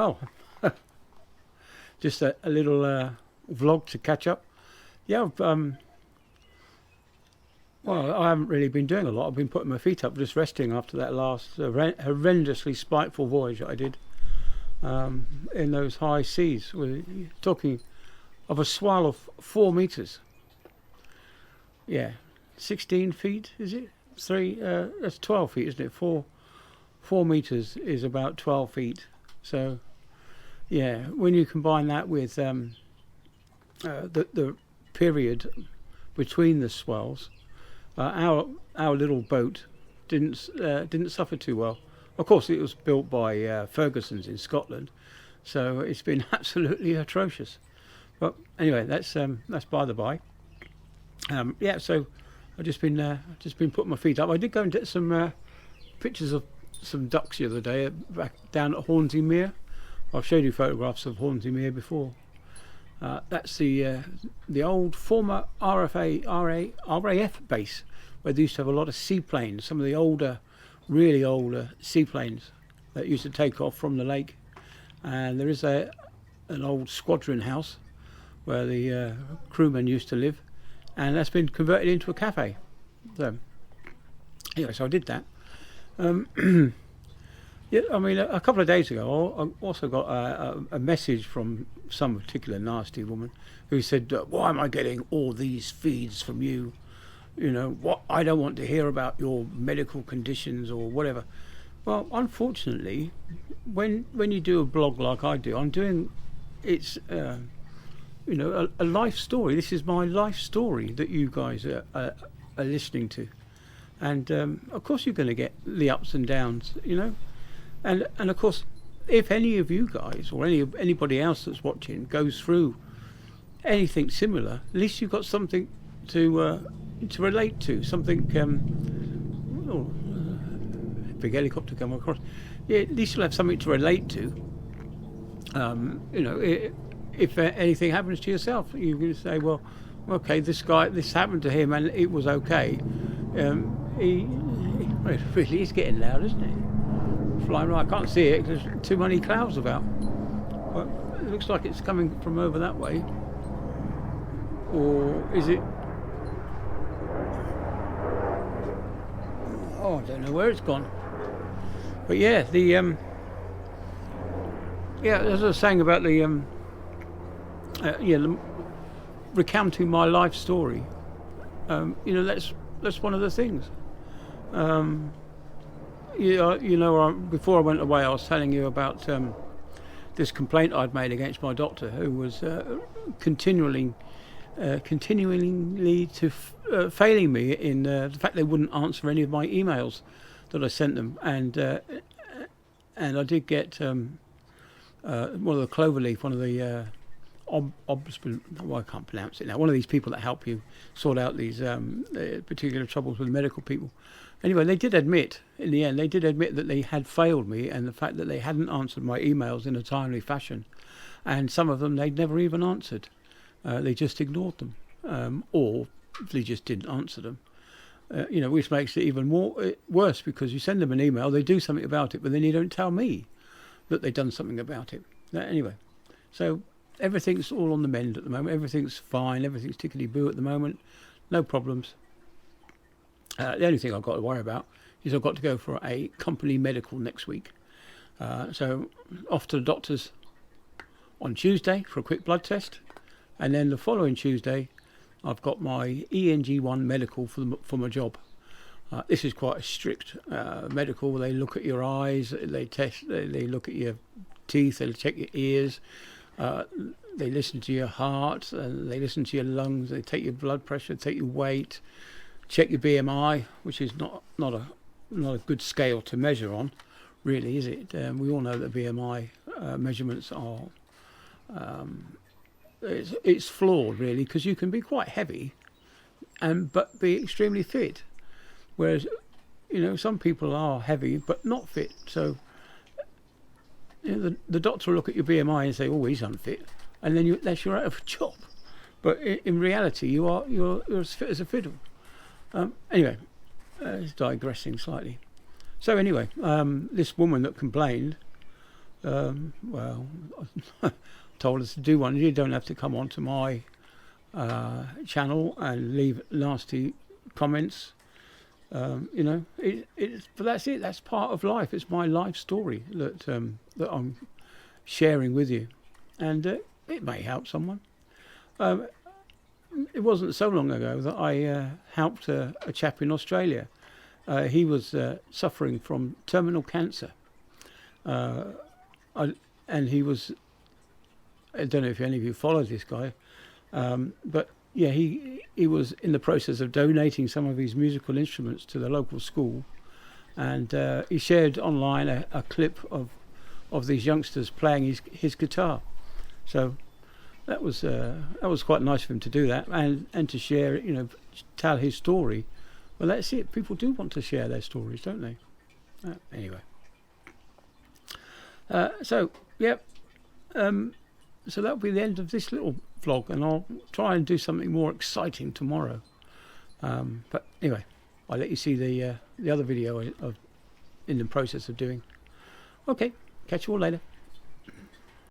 Well, just a little vlog to catch up. Yeah, well, I haven't really been doing a lot. I've been putting my feet up, just resting after that last horrendously spiteful voyage that I did in those high seas. We're talking of a swell of 4 meters. Yeah, 16 feet, is it? That's 12 feet, isn't it? 4 meters is about 12 feet. So, yeah, when you combine that with the period between the swells, our little boat didn't suffer too well. Of course, it was built by Ferguson's in Scotland, so it's been absolutely atrocious. But anyway, that's by the by. Yeah, so I've just been putting my feet up. I did go and get some pictures of some ducks the other day back down at Hornsey Mere. I've showed you photographs of Hornsey Mere before. That's the old former RAF base where they used to have a lot of seaplanes. Some of the really older seaplanes that used to take off from the lake. And there is an old squadron house where the crewmen used to live, and that's been converted into a cafe. So anyway, so I did that. Yeah, I mean, a couple of days ago, I also got a message from some particular nasty woman who said, "Why am I getting all these feeds from you? You know, what? I don't want to hear about your medical conditions or whatever." Well, unfortunately, when you do a blog like I do, I'm doing it's a life story. This is my life story that you guys are listening to, and of course you're going to get the ups and downs, and of course, if any of you guys or anybody else that's watching goes through anything similar, at least you've got something to relate to, something. Big helicopter coming across. Yeah, at least you'll have something to relate to. If anything happens to yourself, you can say, well, okay, this happened to him and it was okay. It really is getting loud, isn't it? Flying right, I can't see it because there's too many clouds about. But it looks like it's coming from over that way. Or is it? Oh, I don't know where it's gone. But yeah, as I was saying about the recounting my life story. That's one of the things. Before I went away, I was telling you about this complaint I'd made against my doctor, who was continually failing me in the fact they wouldn't answer any of my emails that I sent them, and I did get one of the Cloverleaf, one of the I can't pronounce it now. One of these people that help you sort out these particular troubles with medical people. Anyway, they did admit, in the end, that they had failed me, and the fact that they hadn't answered my emails in a timely fashion. And some of them they'd never even answered. They just ignored them, or they just didn't answer them. Which makes it even worse, because you send them an email, they do something about it, but then you don't tell me that they've done something about it. Anyway, so everything's all on the mend at the moment. Everything's fine. Everything's tickety-boo at the moment. No problems. The only thing I've got to worry about is I've got to go for a company medical next week. So off to the doctor's on Tuesday for a quick blood test. And then the following Tuesday, I've got my ENG1 medical for my job. This is quite a strict medical. They look at your eyes, they look at your teeth, they check your ears, they listen to your heart, they listen to your lungs, they take your blood pressure, take your weight, check your BMI, which is not a good scale to measure on, really, is it? We all know that BMI measurements are it's flawed, really, because you can be quite heavy but be extremely fit, whereas some people are heavy but not fit. So the doctor will look at your BMI and say, "Oh, he's unfit," and then you're out of a job. But in reality, you're as fit as a fiddle. Anyway, it's digressing slightly. So anyway, this woman that complained, Well, told us to do one. You don't have to come onto my channel and leave nasty comments. You know, but that's it. That's part of life. It's my life story that I'm sharing with you, and it may help someone. It wasn't so long ago that I helped a chap in Australia. He was suffering from terminal cancer, and he was. I don't know if any of you followed this guy, but yeah, he was in the process of donating some of his musical instruments to the local school, and he shared online a clip of these youngsters playing his guitar. So that was quite nice of him to do that, and to share, you know, tell his story. Well, that's it. People do want to share their stories, don't they? Anyway. So yep. So that'll be the end of this little vlog, and I'll try and do something more exciting tomorrow. But anyway, I'll let you see the other video of in the process of doing. Okay, catch you all later.